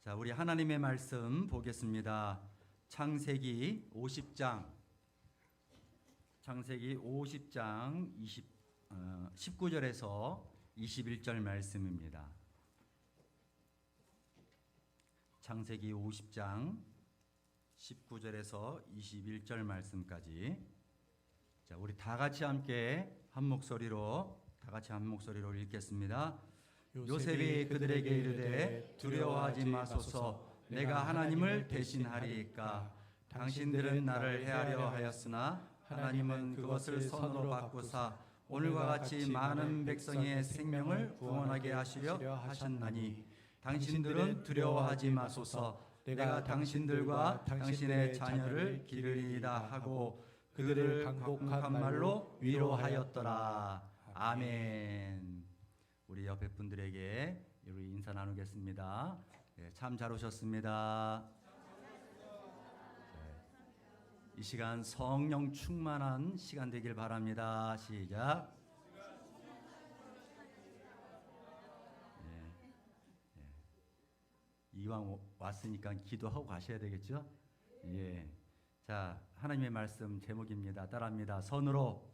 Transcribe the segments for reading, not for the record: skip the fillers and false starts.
자, 우리 하나님의 말씀 보겠습니다. 창세기 50장 19절에서 21절 말씀입니다. 창세기 50장 19절에서 21절 말씀까지. 자, 우리 다 같이 함께 한 목소리로 읽겠습니다. 요셉이 그들에게 이르되 두려워하지 마소서, 내가 하나님을 대신하리이까. 당신들은 나를 해하려 하였으나 하나님은 그것을 선으로 바꾸사 오늘과 같이 많은 백성의 생명을 구원하게 하시려 하셨나니, 당신들은 두려워하지 마소서, 내가 당신들과 당신의 자녀를 기르리이다 하고 그들을 강독한 말로 위로하였더라. 아멘. 우리 옆에 분들에게 우리 인사 나누겠습니다. 네, 참 잘 오셨습니다. 네, 이 시간 성령 충만한 시간 되길 바랍니다. 시작. 네, 네. 이왕 왔으니까 기도하고 가셔야 되겠죠? 예. 자, 하나님의 말씀 제목입니다. 따라합니다. 선으로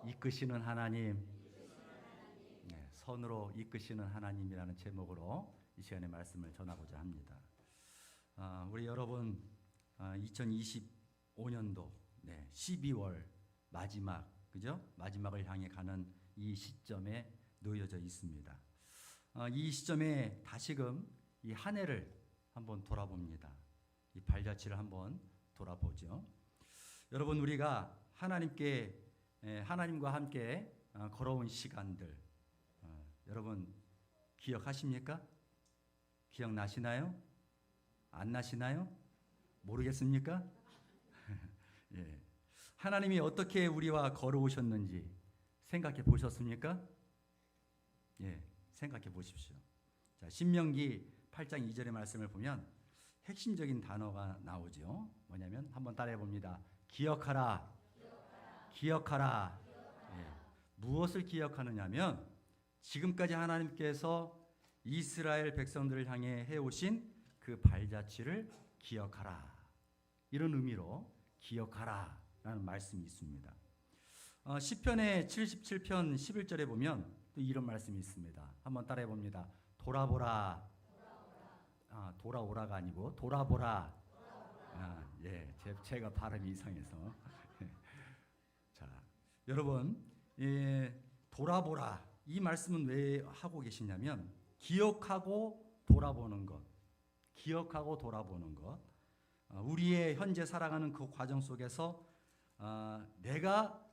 이끄시는 하나님. 선으로 이끄시는 하나님이라는 제목으로 이 시간에 말씀을 전하고자 합니다. 우리 여러분, 2025년도 12월 마지막, 그죠? 마지막을 향해 가는 이 시점에 놓여져 있습니다. 이 시점에 다시금 이 한 해를 한번 돌아봅니다. 이 발자취를 한번 돌아보죠. 여러분, 우리가 하나님과 함께 걸어온 시간들, 여러분 기억하십니까? 기억나시나요? 안 나시나요? 모르겠습니까? 예. 하나님이 어떻게 우리와 걸어오셨는지 생각해 보셨습니까? 예, 생각해 보십시오. 자, 신명기 8장 2절의 말씀을 보면 핵심적인 단어가 나오죠. 뭐냐면 한번 따라해 봅니다. 기억하라. 기억하라. 예. 무엇을 기억하느냐면 지금까지 하나님께서 이스라엘 백성들을 향해 해오신 그 발자취를 기억하라. 이런 의미로 기억하라 라는 말씀이 있습니다. 시편의 77편 11절에 보면 또 이런 말씀이 있습니다. 한번 따라해 봅니다. 돌아보라. 돌아오라가 아니고 돌아보라. 예, 제가 발음이 이상해서. 자, 여러분, 돌아보라. 이 말씀은 왜 하고 계시냐면 기억하고 돌아보는 것, 우리의 현재 살아가는 그 과정 속에서 내가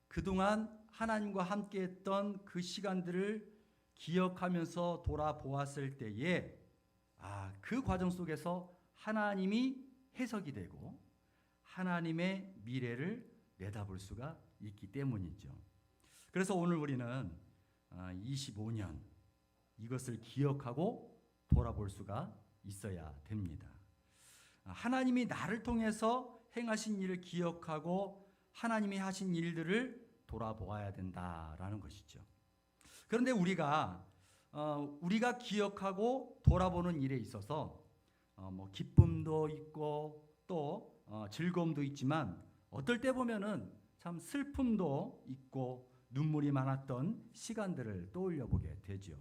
그동안 하나님과 함께했던 그 시간들을 기억하면서 돌아보았을 때에 그 과정 속에서 하나님이 해석이 되고 하나님의 미래를 내다볼 수가 있기 때문이죠. 그래서 오늘 우리는 25년 이것을 기억하고 돌아볼 수가 있어야 됩니다. 하나님이 나를 통해서 행하신 일을 기억하고 하나님이 하신 일들을 돌아보아야 된다라는 것이죠. 그런데 우리가 기억하고 돌아보는 일에 있어서 기쁨도 있고 또 즐거움도 있지만 어떨 때 보면은 참 슬픔도 있고 눈물이 많았던 시간들을 떠올려 보게 되죠.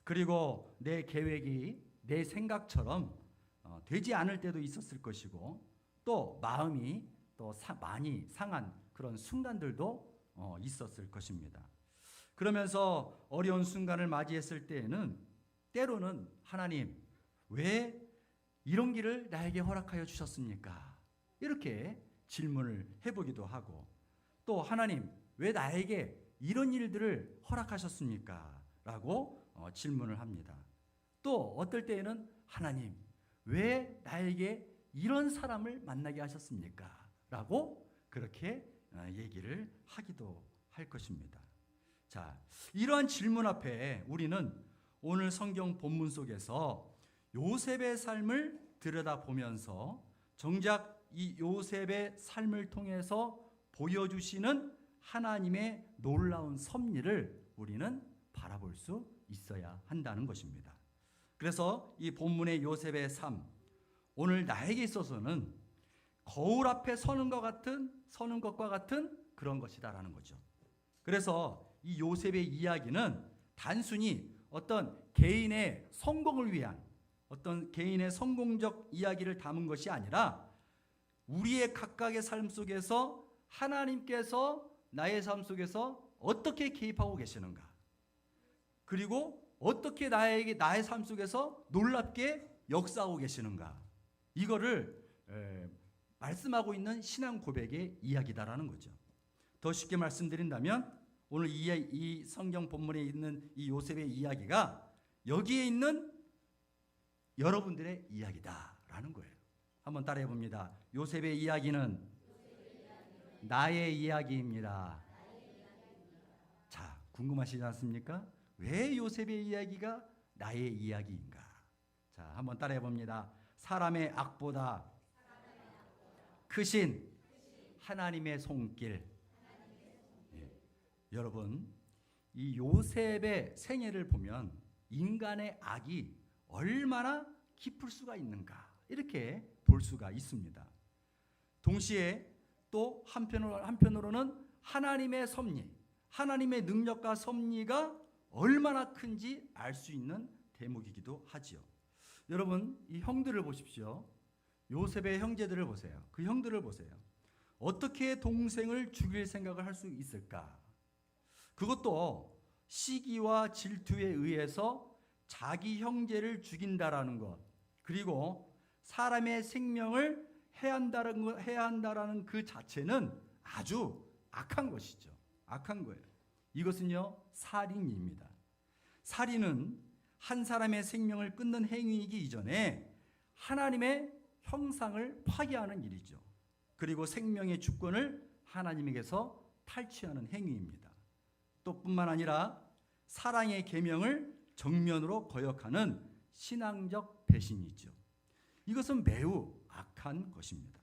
그리고 내 계획이 내 생각처럼 되지 않을 때도 있었을 것이고 또 마음이 또 많이 상한 그런 순간들도 있었을 것입니다. 그러면서 어려운 순간을 맞이했을 때에는 때로는 하나님, 왜 이런 길을 나에게 허락하여 주셨습니까? 이렇게 질문을 해보기도 하고 또 하나님, 왜 나에게 이런 일들을 허락하셨습니까? 라고 질문을 합니다. 또 어떨 때에는 하나님, 왜 나에게 이런 사람을 만나게 하셨습니까? 라고 그렇게 얘기를 하기도 할 것입니다. 자, 이러한 질문 앞에 우리는 오늘 성경 본문 속에서 요셉의 삶을 들여다보면서 정작 이 요셉의 삶을 통해서 보여주시는 하나님의 놀라운 섭리를 우리는 바라볼 수 있어야 한다는 것입니다. 그래서 이 본문의 요셉의 삶, 오늘 나에게 있어서는 거울 앞에 서는 것과 같은 그런 것이다라는 거죠. 그래서 이 요셉의 이야기는 단순히 어떤 개인의 성공을 위한 어떤 개인의 성공적 이야기를 담은 것이 아니라 우리의 각각의 삶 속에서 하나님께서 나의 삶 속에서 어떻게 개입하고 계시는가, 그리고 어떻게 나의 삶 속에서 놀랍게 역사하고 계시는가, 이거를 말씀하고 있는 신앙 고백의 이야기다라는 거죠. 더 쉽게 말씀드린다면 오늘 이 성경 본문에 있는 이 요셉의 이야기가 여기에 있는 여러분들의 이야기다라는 거예요. 한번 따라해 봅니다. 요셉의 이야기는 나의 이야기입니다. 자, 궁금하시지 않습니까? 왜 요셉의 이야기가 나의 이야기인가? 자, 한번 따라해 봅니다. 사람의 악보다 크신 하나님의 손길. 예. 여러분, 이 요셉의 생애를 보면 인간의 악이 얼마나 깊을 수가 있는가, 이렇게 볼 수가 있습니다. 동시에 또 한편으로는 하나님의 섭리, 하나님의 능력과 섭리가 얼마나 큰지 알 수 있는 대목이기도 하지요. 여러분, 이 형들을 보십시오. 요셉의 형제들을 보세요. 그 형들을 보세요. 어떻게 동생을 죽일 생각을 할 수 있을까? 그것도 시기와 질투에 의해서 자기 형제를 죽인다라는 것, 그리고 사람의 생명을 해야 한다라는 그 자체는 아주 악한 것이죠. 악한 거예요. 이것은요, 살인입니다. 살인은 한 사람의 생명을 끊는 행위이기 이전에 하나님의 형상을 파괴하는 일이죠. 그리고 생명의 주권을 하나님에게서 탈취하는 행위입니다. 또 뿐만 아니라 사랑의 계명을 정면으로 거역하는 신앙적 배신이죠. 이것은 매우 악한 것입니다.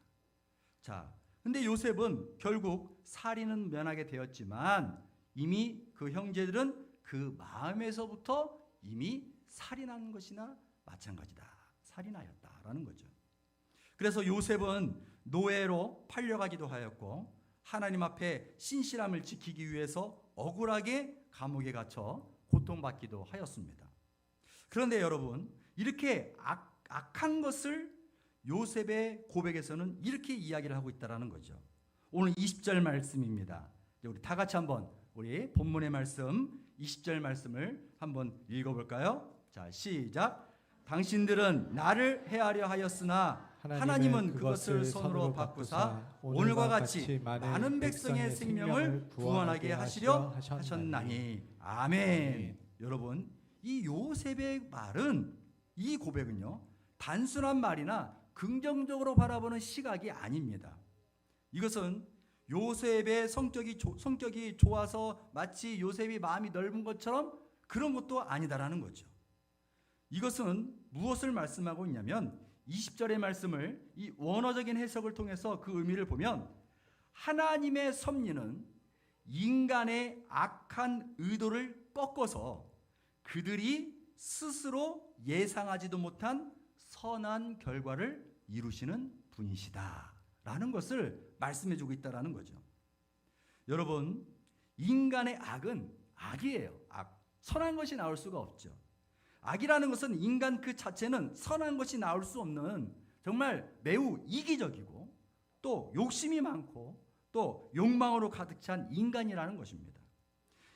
자, 근데 요셉은 결국 살인은 면하게 되었지만 이미 그 형제들은 그 마음에서부터 이미 살인한 것이나 마찬가지다. 살인하였다라는 거죠. 그래서 요셉은 노예로 팔려가기도 하였고 하나님 앞에 신실함을 지키기 위해서 억울하게 감옥에 갇혀 고통받기도 하였습니다. 그런데 여러분, 이렇게 악한 것을 요셉의 고백에서는 이렇게 이야기를 하고 있다는 거죠. 오늘 20절 말씀입니다. 우리 다 같이 한번 우리 본문의 말씀 20절 말씀을 한번 읽어볼까요? 자, 시작. 당신들은 나를 해하려 하였으나 하나님은 그것을 손으로 바꾸사 오늘과 같이 많은 백성의 생명을 구원하게 하시려 하셨나니. 아멘. 여러분, 이 요셉의 말은, 이 고백은요, 단순한 말이나 긍정적으로 바라보는 시각이 아닙니다. 이것은 요셉의 성격이 좋아서 마치 요셉이 마음이 넓은 것처럼 그런 것도 아니다라는 거죠. 이것은 무엇을 말씀하고 있냐면 20절의 말씀을 이 원어적인 해석을 통해서 그 의미를 보면 하나님의 섭리는 인간의 악한 의도를 꺾어서 그들이 스스로 예상하지도 못한 선한 결과를 이루시는 분이시다라는 것을 말씀해주고 있다라는 거죠. 여러분, 인간의 악은 악이에요. 악. 선한 것이 나올 수가 없죠. 악이라는 것은 인간 그 자체는 선한 것이 나올 수 없는 정말 매우 이기적이고 또 욕심이 많고 또 욕망으로 가득 찬 인간이라는 것입니다.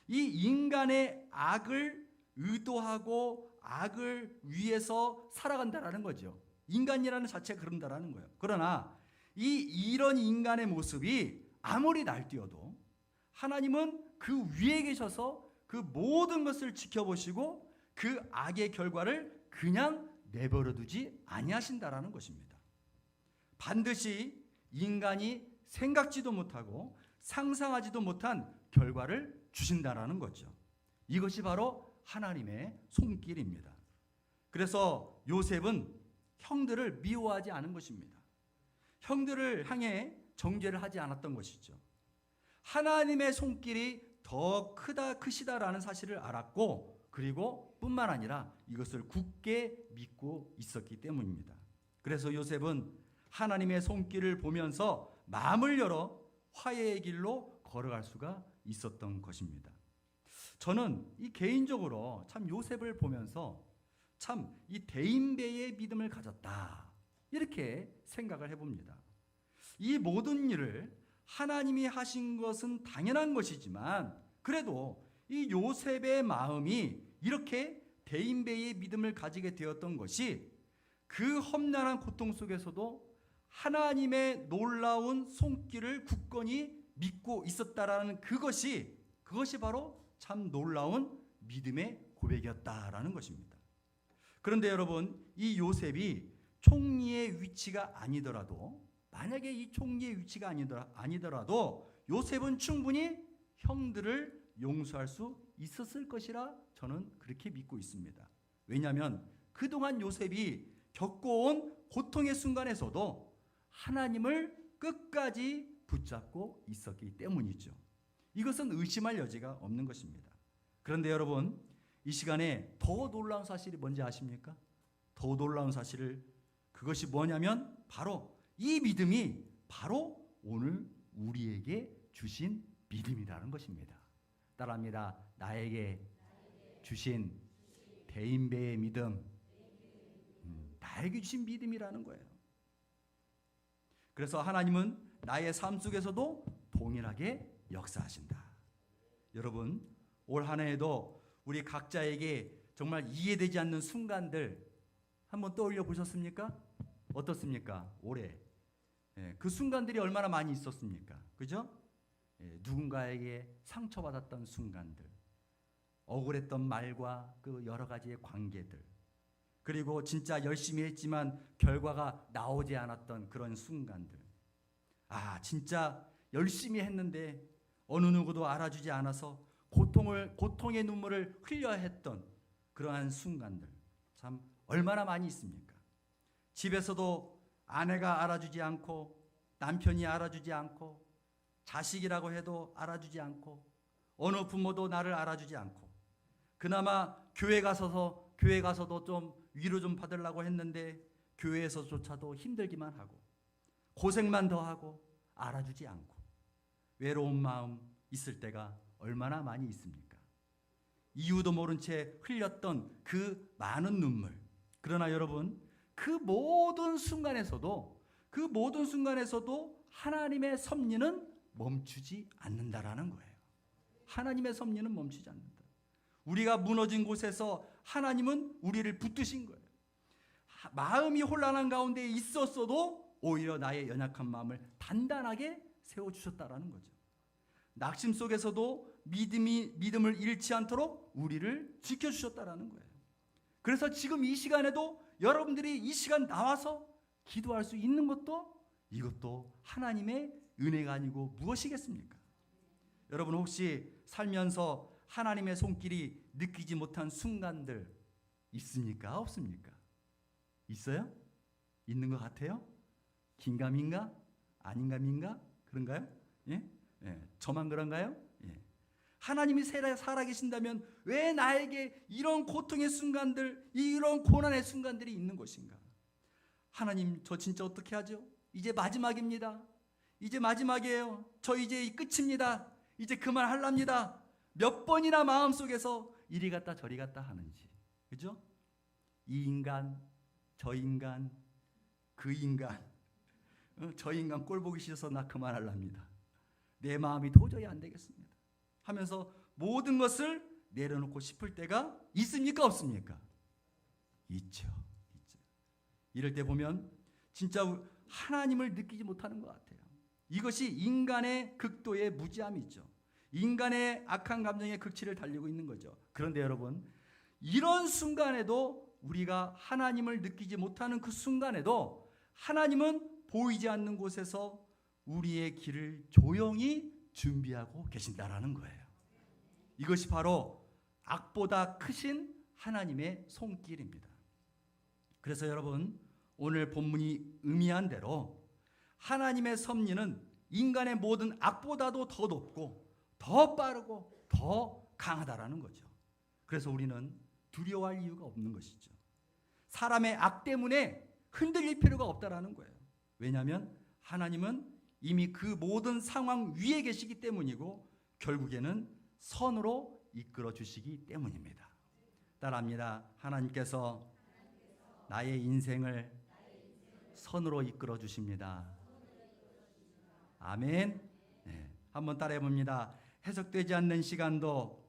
이 인간의 악을 의도하고 악을 위해서 살아간다라는 거죠. 인간이라는 자체가 그런다라는 거예요. 그러나 이런 인간의 모습이 아무리 날뛰어도 하나님은 그 위에 계셔서 그 모든 것을 지켜보시고 그 악의 결과를 그냥 내버려 두지 아니하신다라는 것입니다. 반드시 인간이 생각지도 못하고 상상하지도 못한 결과를 주신다라는 거죠. 이것이 바로 하나님의 손길입니다. 그래서 요셉은 형들을 미워하지 않은 것입니다. 형들을 향해 정죄를 하지 않았던 것이죠. 하나님의 손길이 더 크시다라는 사실을 알았고, 그리고 뿐만 아니라 이것을 굳게 믿고 있었기 때문입니다. 그래서 요셉은 하나님의 손길을 보면서 마음을 열어 화해의 길로 걸어갈 수가 있었던 것입니다. 저는 이 개인적으로 참 요셉을 보면서 참 이 대인배의 믿음을 가졌다, 이렇게 생각을 해봅니다. 이 모든 일을 하나님이 하신 것은 당연한 것이지만 그래도 이 요셉의 마음이 이렇게 대인배의 믿음을 가지게 되었던 것이 그 험난한 고통 속에서도 하나님의 놀라운 손길을 굳건히 믿고 있었다라는 그것이 바로 참 놀라운 믿음의 고백이었다라는 것입니다. 그런데 여러분, 이 요셉이 총리의 위치가 아니더라도, 만약에 이 총리의 위치가 아니더라도 요셉은 충분히 형들을 용서할 수 있었을 것이라 저는 그렇게 믿고 있습니다. 왜냐하면 그동안 요셉이 겪어온 고통의 순간에서도 하나님을 끝까지 붙잡고 있었기 때문이죠. 이것은 의심할 여지가 없는 것입니다. 그런데 여러분, 이 시간에 더 놀라운 사실이 뭔지 아십니까? 더 놀라운 사실을, 그것이 뭐냐면 바로 이 믿음이 바로 오늘 우리에게 주신 믿음이라는 것입니다. 따라합니다. 나에게 주신 대인배의 믿음, 나에게 주신 믿음이라는 거예요. 그래서 하나님은 나의 삶 속에서도 동일하게 역사하신다. 여러분, 올 한 해에도 우리 각자에게 정말 이해되지 않는 순간들 한번 떠올려 보셨습니까? 어떻습니까? 올해 그 순간들이 얼마나 많이 있었습니까? 그죠? 누군가에게 상처받았던 순간들, 억울했던 말과 그 여러 가지의 관계들, 그리고 진짜 열심히 했지만 결과가 나오지 않았던 그런 순간들, 진짜 열심히 했는데 어느 누구도 알아주지 않아서 고통의 눈물을 흘려야 했던 그러한 순간들, 참 얼마나 많이 있습니까? 집에서도 아내가 알아주지 않고, 남편이 알아주지 않고, 자식이라고 해도 알아주지 않고, 어느 부모도 나를 알아주지 않고, 그나마 교회 가서도 좀 위로 좀 받으려고 했는데 교회에서조차도 힘들기만 하고 고생만 더 하고 알아주지 않고 외로운 마음 있을 때가 얼마나 많이 있습니까? 이유도 모른 채 흘렸던 그 많은 눈물. 그러나 여러분, 그 모든 순간에서도 하나님의 섭리는 멈추지 않는다라는 거예요. 하나님의 섭리는 멈추지 않는다. 우리가 무너진 곳에서 하나님은 우리를 붙드신 거예요. 마음이 혼란한 가운데 있었어도 오히려 나의 연약한 마음을 단단하게 세워주셨다라는 거죠. 낙심 속에서도 믿음을 잃지 않도록 우리를 지켜주셨다라는 거예요. 그래서 지금 이 시간에도 여러분들이 이 시간 나와서 기도할 수 있는 것도, 이것도 하나님의 은혜가 아니고 무엇이겠습니까? 여러분, 혹시 살면서 하나님의 손길이 느끼지 못한 순간들 있습니까? 없습니까? 있어요? 있는 것 같아요? 긴가민가? 아닌가민가? 그런가요? 예? 저만 그런가요? 예. 하나님이 살아계신다면 왜 나에게 이런 고통의 순간들, 이런 고난의 순간들이 있는 것인가? 하나님, 저 진짜 어떻게 하죠? 이제 마지막입니다. 이제 마지막이에요. 저 이제 끝입니다. 이제 그만하랍니다. 몇 번이나 마음속에서 이리 갔다 저리 갔다 하는지, 그죠? 이 인간, 저 인간, 그 인간, 저 인간 꼴 보기 싫어서 나 그만하랍니다. 내 마음이 도저히 안 되겠습니다 하면서 모든 것을 내려놓고 싶을 때가 있습니까? 없습니까? 있죠. 이럴 때 보면 진짜 하나님을 느끼지 못하는 것 같아요. 이것이 인간의 극도의 무지함이죠. 인간의 악한 감정의 극치를 달리고 있는 거죠. 그런데 여러분, 이런 순간에도, 우리가 하나님을 느끼지 못하는 그 순간에도 하나님은 보이지 않는 곳에서 우리의 길을 조용히 준비하고 계신다라는 거예요. 이것이 바로 악보다 크신 하나님의 손길입니다. 그래서 여러분, 오늘 본문이 의미한 대로 하나님의 섭리는 인간의 모든 악보다도 더 높고 더 빠르고 더 강하다라는 거죠. 그래서 우리는 두려워할 이유가 없는 것이죠. 사람의 악 때문에 흔들릴 필요가 없다라는 거예요. 왜냐하면 하나님은 이미 그 모든 상황 위에 계시기 때문이고 결국에는 선으로 이끌어 주시기 때문입니다. 따라합니다. 하나님께서 나의 인생을 선으로 이끌어 주십니다. 아멘. 네. 한번 따라해 봅니다. 해석되지 않는 시간도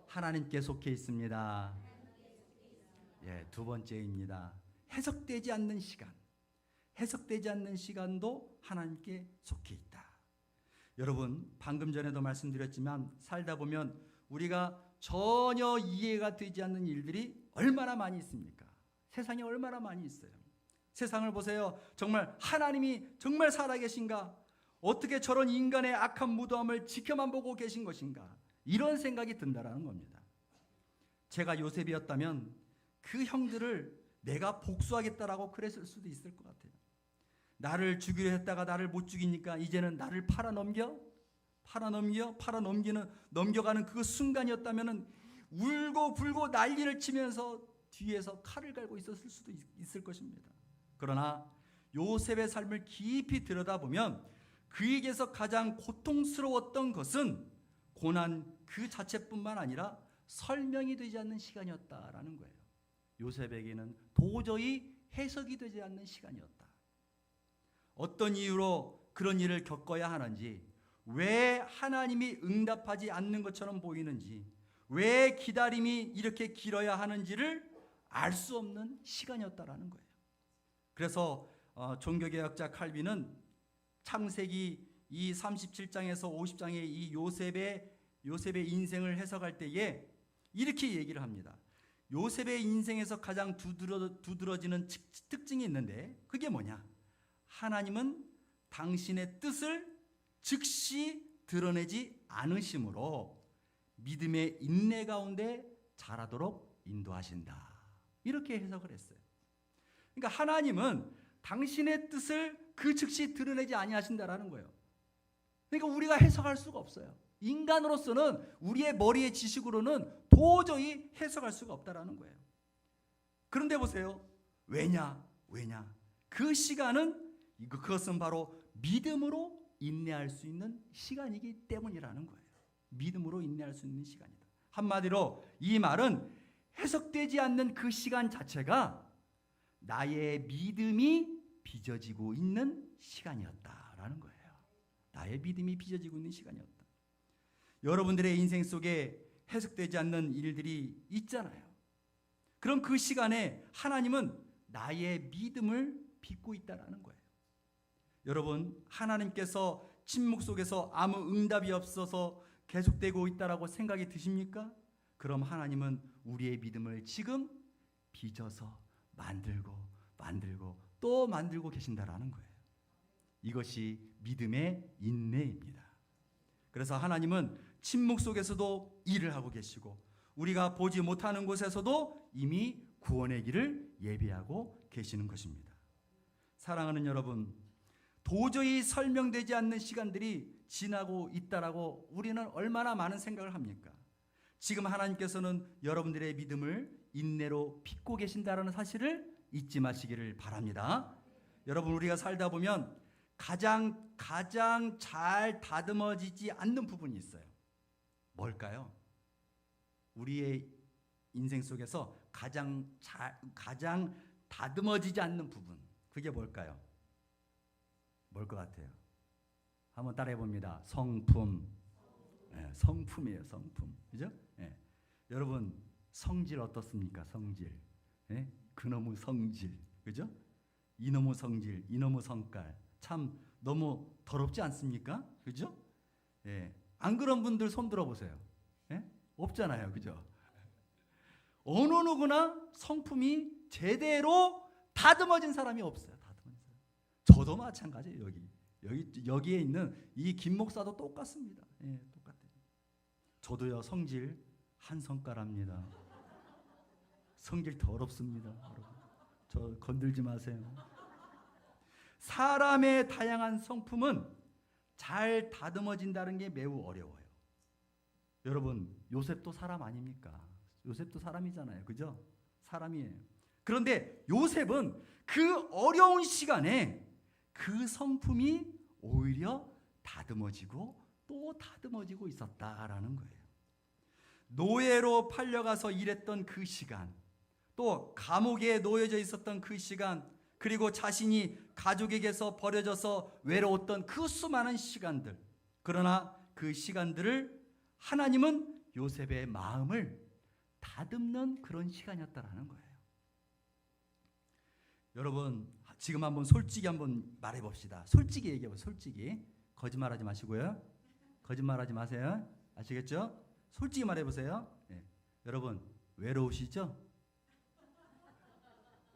하나님께 속해 있습니다. 예, 두 번째입니다. 해석되지 않는 시간. 해석되지 않는 시간도 하나님께 속해 있다. 여러분, 방금 전에도 말씀드렸지만 살다 보면 우리가 전혀 이해가 되지 않는 일들이 얼마나 많이 있습니까? 세상에 얼마나 많이 있어요. 세상을 보세요. 정말 하나님이 정말 살아계신가? 어떻게 저런 인간의 악한 무도함을 지켜만 보고 계신 것인가? 이런 생각이 든다라는 겁니다. 제가 요셉이었다면 그 형들을 내가 복수하겠다라고 그랬을 수도 있을 것 같아요. 나를 죽이려 했다가 나를 못 죽이니까 이제는 나를 넘겨가는 그 순간이었다면 울고 불고 난리를 치면서 뒤에서 칼을 갈고 있었을 수도 있을 것입니다. 그러나 요셉의 삶을 깊이 들여다보면 그에게서 가장 고통스러웠던 것은 고난 그 자체뿐만 아니라 설명이 되지 않는 시간이었다라는 거예요. 요셉에게는 도저히 해석이 되지 않는 시간이었다. 어떤 이유로 그런 일을 겪어야 하는지, 왜 하나님이 응답하지 않는 것처럼 보이는지, 왜 기다림이 이렇게 길어야 하는지를 알 수 없는 시간이었다라는 거예요. 그래서 종교개혁자 칼빈은 창세기 이 37장에서 50장의 이 요셉의 인생을 해석할 때에 이렇게 얘기를 합니다. 요셉의 인생에서 가장 두드러지는 특징이 있는데 그게 뭐냐? 하나님은 당신의 뜻을 즉시 드러내지 않으심으로 믿음의 인내 가운데 자라도록 인도하신다. 이렇게 해석을 했어요. 그러니까 하나님은 당신의 뜻을 그 즉시 드러내지 아니하신다라는 거예요. 그러니까 우리가 해석할 수가 없어요. 인간으로서는 우리의 머리의 지식으로는 도저히 해석할 수가 없다라는 거예요. 그런데 보세요. 왜냐? 그 시간은 그것은 바로 믿음으로 인내할 수 있는 시간이기 때문이라는 거예요. 믿음으로 인내할 수 있는 시간이다. 한마디로 이 말은 해석되지 않는 그 시간 자체가 나의 믿음이 빚어지고 있는 시간이었다라는 거예요. 나의 믿음이 빚어지고 있는 시간이었다. 여러분들의 인생 속에 해석되지 않는 일들이 있잖아요. 그럼 그 시간에 하나님은 나의 믿음을 빚고 있다라는 거예요. 여러분, 하나님께서 침묵 속에서 아무 응답이 없어서 계속되고 있다라고 생각이 드십니까? 그럼 하나님은 우리의 믿음을 지금 빚어서 만들고 또 만들고 계신다라는 거예요. 이것이 믿음의 인내입니다. 그래서 하나님은 침묵 속에서도 일을 하고 계시고 우리가 보지 못하는 곳에서도 이미 구원의 길을 예비하고 계시는 것입니다. 사랑하는 여러분, 도저히 설명되지 않는 시간들이 지나고 있다라고 우리는 얼마나 많은 생각을 합니까? 지금 하나님께서는 여러분들의 믿음을 인내로 빚고 계신다라는 사실을 잊지 마시기를 바랍니다. 여러분, 우리가 살다 보면 가장 잘 다듬어지지 않는 부분이 있어요. 뭘까요? 우리의 인생 속에서 가장 다듬어지지 않는 부분, 그게 뭘까요? 뭘 것 같아요? 한번 따라해 봅니다. 성품. 네, 성품이에요. 성품. 그죠? 네. 여러분, 성질 어떻습니까? 성질. 네? 그놈의 성질. 그죠? 이놈의 성질, 이놈의 성깔. 참 너무 더럽지 않습니까? 그죠? 예. 안 그런 분들 손 들어보세요. 예? 없잖아요. 그죠? 어느 누구나 성품이 제대로 다듬어진 사람이 없어요. 다듬어진 사람. 저도 마찬가지예요. 여기에 있는 이 김 목사도 똑같습니다. 예, 똑같아요. 저도요, 성질 한 성깔합니다. 성질 더럽습니다. 여러분. 저 건들지 마세요. 사람의 다양한 성품은 잘 다듬어진다는 게 매우 어려워요. 여러분, 요셉도 사람 아닙니까? 요셉도 사람이잖아요. 그죠? 사람이에요. 그런데 요셉은 그 어려운 시간에 그 성품이 오히려 다듬어지고 또 다듬어지고 있었다라는 거예요. 노예로 팔려가서 일했던 그 시간, 또 감옥에 놓여져 있었던 그 시간, 그리고 자신이 가족에게서 버려져서 외로웠던 그 수많은 시간들, 그러나 그 시간들을 하나님은 요셉의 마음을 다듬는 그런 시간이었다라는 거예요. 여러분, 지금 한번 솔직히 한번 말해 봅시다. 솔직히 얘기해 보세요. 솔직히. 거짓말하지 마시고요. 거짓말하지 마세요. 아시겠죠? 솔직히 말해 보세요. 네. 여러분, 외로우시죠?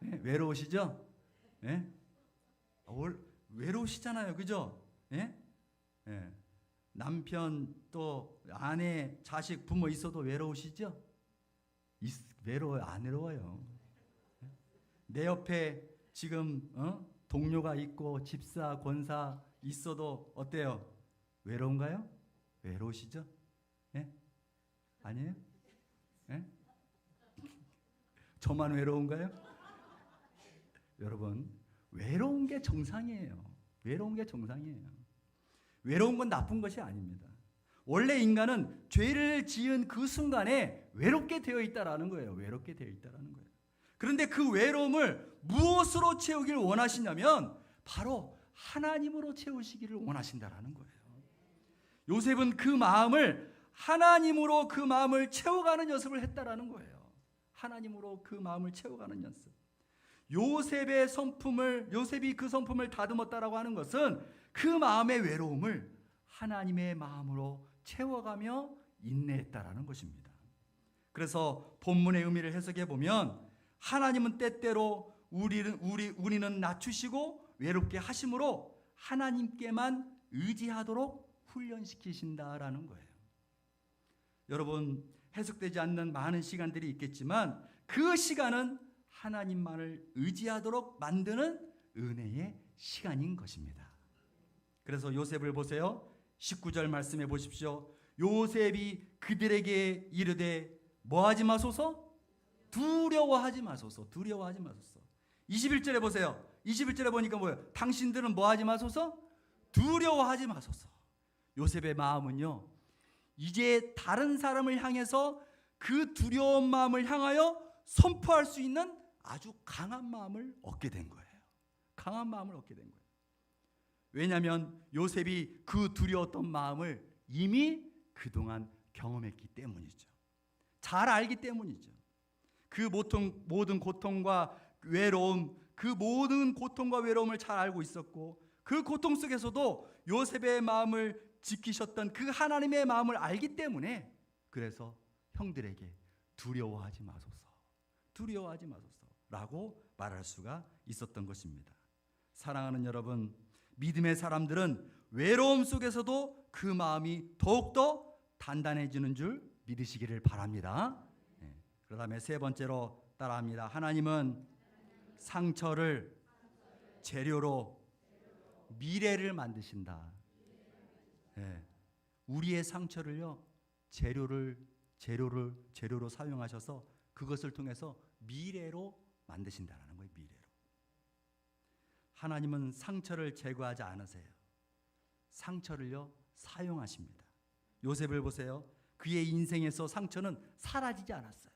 네, 외로우시죠? 네? 외로우시잖아요. 그죠? 네? 네. 남편 또 아내, 자식, 부모 있어도 외로우시죠? 외로워요? 안 외로워요? 내 옆에 지금 동료가 있고 집사, 권사 있어도 어때요? 외로운가요? 외로우시죠? 예? 아니에요? 예? 저만 외로운가요? 여러분, 외로운 게 정상이에요. 외로운 게 정상이에요. 외로운 건 나쁜 것이 아닙니다. 원래 인간은 죄를 지은 그 순간에 외롭게 되어 있다라는 거예요. 외롭게 되어 있다라는 거예요. 그런데 그 외로움을 무엇으로 채우길 원하시냐면 바로 하나님으로 채우시기를 원하신다라는 거예요. 요셉은 그 마음을 하나님으로 그 마음을 채워가는 연습을 했다라는 거예요. 하나님으로 그 마음을 채워가는 연습. 요셉이 그 성품을 다듬었다라고 하는 것은 그 마음의 외로움을 하나님의 마음으로 채워가며 인내했다라는 것입니다. 그래서 본문의 의미를 해석해 보면 하나님은 때때로 우리는 낮추시고 외롭게 하심으로 하나님께만 의지하도록 훈련시키신다라는 거예요. 여러분, 해석되지 않는 많은 시간들이 있겠지만 그 시간은 하나님만을 의지하도록 만드는 은혜의 시간인 것입니다. 그래서 요셉을 보세요. 19절 말씀해 보십시오. 요셉이 그들에게 이르되 뭐하지 마소서? 두려워하지 마소서. 두려워하지 마소서. 21절에 보세요. 21절에 보니까 뭐예요? 당신들은 뭐하지 마소서? 두려워하지 마소서. 요셉의 마음은요, 이제 다른 사람을 향해서 그 두려운 마음을 향하여 선포할 수 있는 아주 강한 마음을 얻게 된 거예요. 강한 마음을 얻게 된 거예요. 왜냐하면 요셉이 그 두려웠던 마음을 이미 그동안 경험했기 때문이죠. 잘 알기 때문이죠. 그 모든 고통과 외로움, 그 모든 고통과 외로움을 잘 알고 있었고 그 고통 속에서도 요셉의 마음을 지키셨던 그 하나님의 마음을 알기 때문에 그래서 형들에게 두려워하지 마소서, 두려워하지 마소서 라고 말할 수가 있었던 것입니다. 사랑하는 여러분, 믿음의 사람들은 외로움 속에서도 그 마음이 더욱더 단단해지는 줄 믿으시기를 바랍니다. 그 다음에 세 번째로 따라합니다. 하나님은 상처를 재료로 미래를 만드신다. 우리의 상처를요, 재료로 사용하셔서 그것을 통해서 미래로 만드신다는 거예요. 미래로. 하나님은 상처를 제거하지 않으세요. 상처를요, 사용하십니다. 요셉을 보세요. 그의 인생에서 상처는 사라지지 않았어요.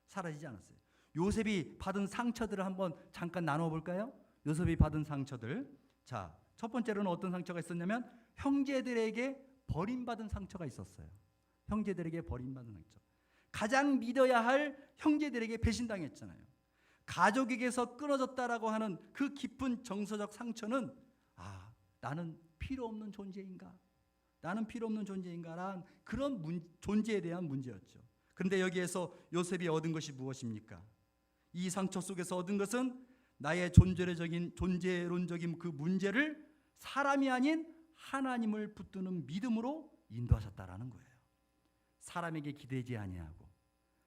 사라지지 않았어요. 요셉이 받은 상처들을 한번 잠깐 나눠볼까요? 요셉이 받은 상처들. 자, 첫 번째로는 어떤 상처가 있었냐면 형제들에게 버림받은 상처가 있었어요. 형제들에게 버림받은 상처. 가장 믿어야 할 형제들에게 배신당했잖아요. 가족에게서 끊어졌다라고 하는 그 깊은 정서적 상처는 나는 필요 없는 존재인가? 나는 필요 없는 존재인가라는 그런 존재에 대한 문제였죠. 그런데 여기에서 요셉이 얻은 것이 무엇입니까? 이 상처 속에서 얻은 것은 나의 존재론적인 그 문제를 사람이 아닌 하나님을 붙드는 믿음으로 인도하셨다라는 거예요. 사람에게 기대지 아니하고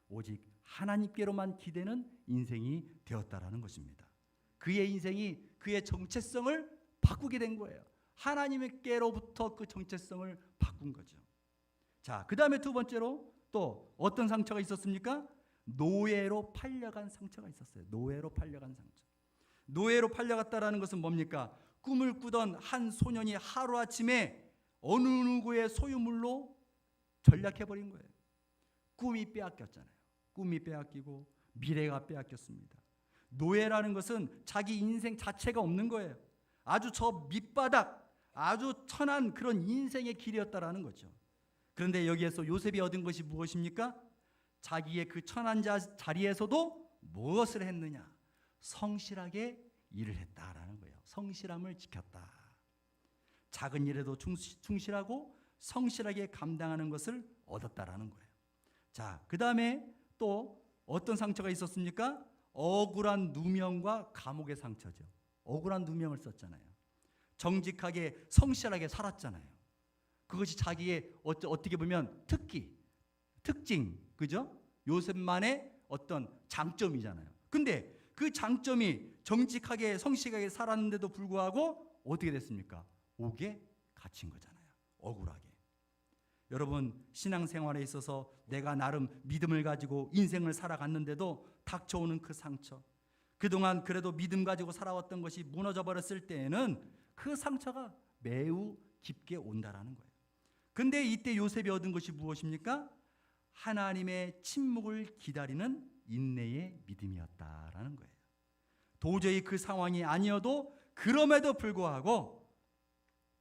오직 하나님께로만 기대는 인생이 되었다라는 것입니다. 그의 인생이 그의 정체성을 바꾸게 된 거예요. 하나님께로부터 그 정체성을 바꾼 거죠. 자, 그 다음에 두 번째로 또 어떤 상처가 있었습니까? 노예로 팔려간 상처가 있었어요. 노예로 팔려간 상처. 노예로 팔려갔다라는 것은 뭡니까? 꿈을 꾸던 한 소년이 하루아침에 어느 누구의 소유물로 전락해버린 거예요. 꿈이 빼앗겼잖아요. 꿈이 빼앗기고 미래가 빼앗겼습니다. 노예라는 것은 자기 인생 자체가 없는 거예요. 아주 저 밑바닥, 아주 천한 그런 인생의 길이었다라는 거죠. 그런데 여기에서 요셉이 얻은 것이 무엇입니까? 자기의 그 천한 자리에서도 무엇을 했느냐? 성실하게 일을 했다라는 거예요. 성실함을 지켰다. 작은 일에도 충실하고 성실하게 감당하는 것을 얻었다라는 거예요. 자, 그 다음에 또 어떤 상처가 있었습니까? 억울한 누명과 감옥의 상처죠. 억울한 누명을 썼잖아요. 정직하게 성실하게 살았잖아요. 그것이 자기의 어떻게 보면 특징, 그죠? 요셉만의 어떤 장점이잖아요. 근데 그 장점이 정직하게 성실하게 살았는데도 불구하고 어떻게 됐습니까? 옥에 갇힌 거잖아요. 억울하게. 여러분, 신앙생활에 있어서 내가 나름 믿음을 가지고 인생을 살아갔는데도 닥쳐오는 그 상처, 그동안 그래도 믿음 가지고 살아왔던 것이 무너져 버렸을 때에는 그 상처가 매우 깊게 온다라는 거예요. 근데 이때 요셉이 얻은 것이 무엇입니까? 하나님의 침묵을 기다리는 인내의 믿음이었다라는 거예요. 도저히 그 상황이 아니어도 그럼에도 불구하고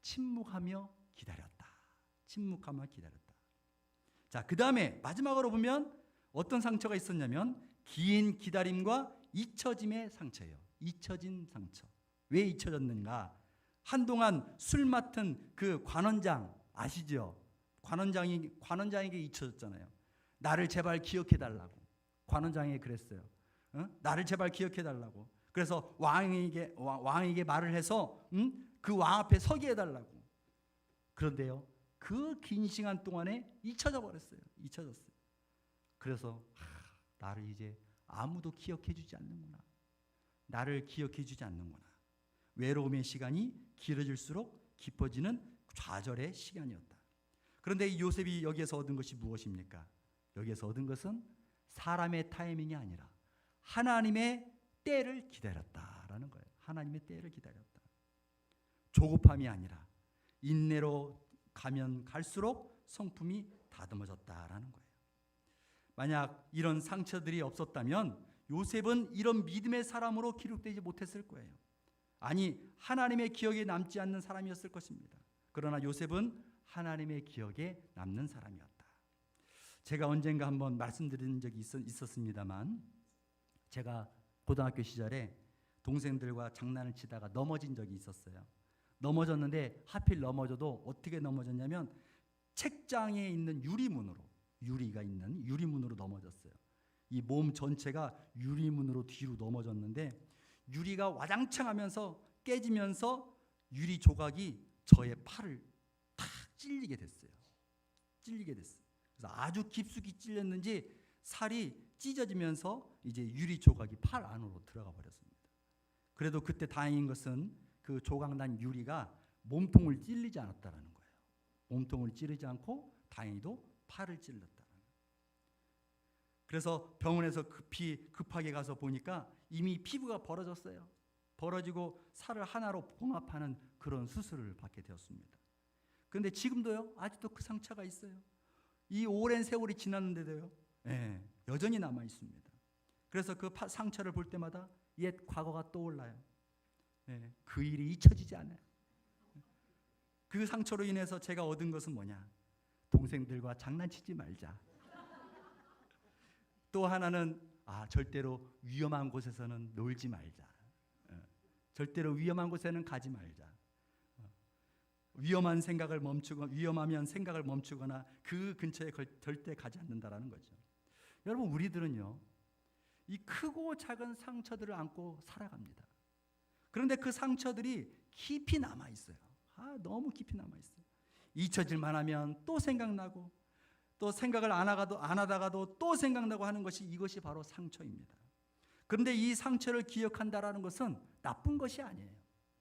침묵하며 기다렸다. 침묵하며 기다렸다. 자, 그 다음에 마지막으로 보면 어떤 상처가 있었냐면 긴 기다림과 잊혀짐의 상처예요. 잊혀진 상처. 왜 잊혀졌는가? 한동안 술 맡은 그 관원장 아시죠? 관원장에게 잊혀졌잖아요. 나를 제발 기억해달라고. 관원장에게 그랬어요. 나를 제발 기억해달라고. 그래서 왕에게 말을 해서 그 왕 앞에 서게 해달라고. 그런데요, 그 긴 시간 동안에 잊혀져 버렸어요. 잊혀졌어요. 그래서 나를 이제 아무도 기억해주지 않는구나. 나를 기억해주지 않는구나. 외로움의 시간이 길어질수록 깊어지는 좌절의 시간이었다. 그런데 이 요셉이 여기에서 얻은 것이 무엇입니까? 여기에서 얻은 것은 사람의 타이밍이 아니라 하나님의 때를 기다렸다라는 거예요. 하나님의 때를 기다렸다. 조급함이 아니라 인내로 가면 갈수록 성품이 다듬어졌다라는 거예요. 만약 이런 상처들이 없었다면 요셉은 이런 믿음의 사람으로 기록되지 못했을 거예요. 아니, 하나님의 기억에 남지 않는 사람이었을 것입니다. 그러나 요셉은 하나님의 기억에 남는 사람이었다. 제가 언젠가 한번 말씀드린 적이 있었습니다만, 제가 고등학교 시절에 동생들과 장난을 치다가 넘어진 적이 있었어요. 넘어졌는데 하필 넘어져도 어떻게 넘어졌냐면 책장에 있는 유리가 있는 유리문으로 넘어졌어요. 이 몸 전체가 유리문으로 뒤로 넘어졌는데 유리가 와장창 하면서 깨지면서 유리 조각이 저의 팔을 탁 찔리게 됐어요. 그래서 아주 깊숙이 찔렸는지 살이 찢어지면서 이제 유리 조각이 팔 안으로 들어가 버렸습니다. 그래도 그때 다행인 것은 그 조각난 유리가 몸통을 찔리지 않았다라는 거예요. 몸통을 찌르지 않고 다행히도 팔을 찔렀다라는 거예요. 그래서 병원에서 급하게 가서 보니까 이미 피부가 벌어졌어요. 벌어지고 살을 하나로 봉합하는 그런 수술을 받게 되었습니다. 그런데 지금도요, 아직도 그 상처가 있어요. 이 오랜 세월이 지났는데도요, 여전히 남아 있습니다. 그래서 그 상처를 볼 때마다 옛 과거가 떠올라요. 그 일이 잊혀지지 않아요. 그 상처로 인해서 제가 얻은 것은 뭐냐? 동생들과 장난치지 말자. 또 하나는 절대로 위험한 곳에서는 놀지 말자. 절대로 위험한 곳에는 가지 말자. 위험하면 생각을 멈추거나 그 근처에 절대 가지 않는다라는 거죠. 여러분, 우리들은요, 이 크고 작은 상처들을 안고 살아갑니다. 그런데 그 상처들이 깊이 남아 있어요. 너무 깊이 남아 있어요. 잊혀질만 하면 또 생각나고, 또 생각을 안 하다가도 또 생각나고 하는 것이, 이것이 바로 상처입니다. 그런데 이 상처를 기억한다라는 것은 나쁜 것이 아니에요.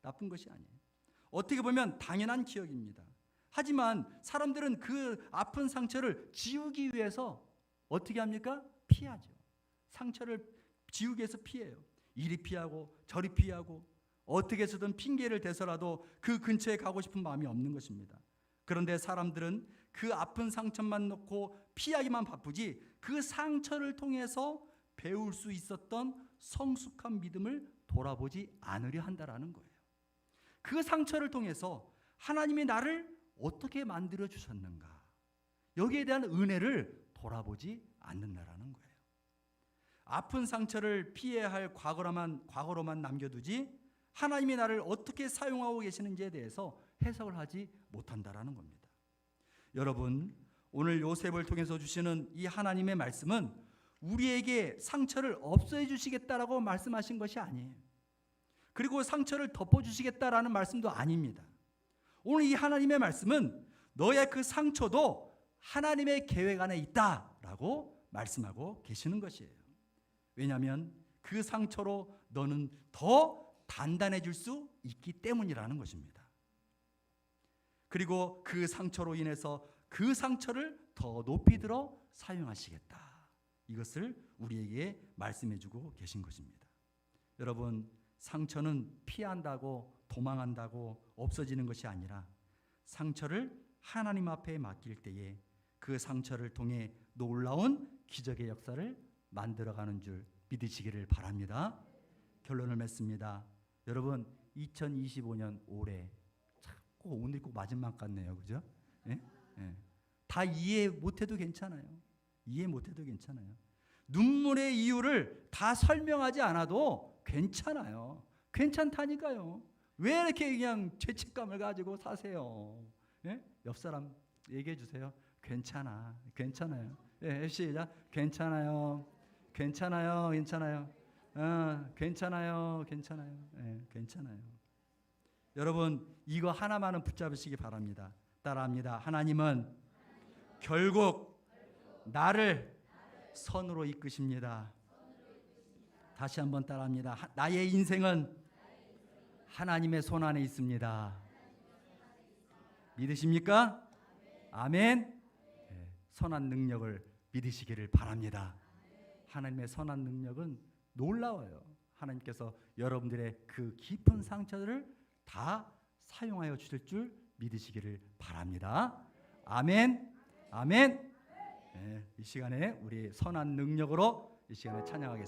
나쁜 것이 아니에요. 어떻게 보면 당연한 기억입니다. 하지만 사람들은 그 아픈 상처를 지우기 위해서 어떻게 합니까? 피하죠. 상처를 지우기 위해서 피해요. 이리 피하고 저리 피하고 어떻게 해서든 핑계를 대서라도 그 근처에 가고 싶은 마음이 없는 것입니다. 그런데 사람들은 그 아픈 상처만 놓고 피하기만 바쁘지 그 상처를 통해서 배울 수 있었던 성숙한 믿음을 돌아보지 않으려 한다라는 거예요. 그 상처를 통해서 하나님이 나를 어떻게 만들어 주셨는가, 여기에 대한 은혜를 돌아보지 않는다라는 거예요. 아픈 상처를 피해야 할 과거로만 남겨두지 하나님이 나를 어떻게 사용하고 계시는지에 대해서 해석을 하지 못한다라는 겁니다. 여러분, 오늘 요셉을 통해서 주시는 이 하나님의 말씀은 우리에게 상처를 없애해 주시겠다라고 말씀하신 것이 아니에요. 그리고 상처를 덮어주시겠다라는 말씀도 아닙니다. 오늘 이 하나님의 말씀은 너의 그 상처도 하나님의 계획 안에 있다라고 말씀하고 계시는 것이에요. 왜냐하면 그 상처로 너는 더 단단해질 수 있기 때문이라는 것입니다. 그리고 그 상처로 인해서 그 상처를 더 높이 들어 사용하시겠다. 이것을 우리에게 말씀해주고 계신 것입니다. 여러분, 상처는 피한다고 도망한다고 없어지는 것이 아니라 상처를 하나님 앞에 맡길 때에 그 상처를 통해 놀라운 기적의 역사를 만들어가는 줄 믿으시기를 바랍니다. 결론을 맺습니다. 여러분, 2025년 올해 자꾸 오늘 꼭 마지막 같네요. 그죠? 예? 예. 다 이해 못해도 괜찮아요. 이해 못해도 괜찮아요. 눈물의 이유를 다 설명하지 않아도 괜찮아요. 괜찮다니까요. 왜 이렇게 그냥 죄책감을 가지고 사세요? 예? 옆 사람 얘기해 주세요. 괜찮아. 괜찮아요. 예, 시작. 괜찮아요. 괜찮아요. 괜찮아요. 괜찮아요. 괜찮아요. 예, 괜찮아요. 여러분, 이거 하나만은 붙잡으시기 바랍니다. 따라합니다. 하나님은 결국 나를 선으로 이끄십니다. 다시 한번 따라합니다. 나의 인생은 하나님의 손 안에 있습니다. 믿으십니까? 아멘. 네, 선한 능력을 믿으시기를 바랍니다. 하나님의 선한 능력은 놀라워요. 하나님께서 여러분들의 그 깊은 상처들을 다 사용하여 주실 줄 믿으시기를 바랍니다. 아멘. 아멘. 네, 이 시간에 우리 선한 능력으로 이 시간에 찬양하겠습니다.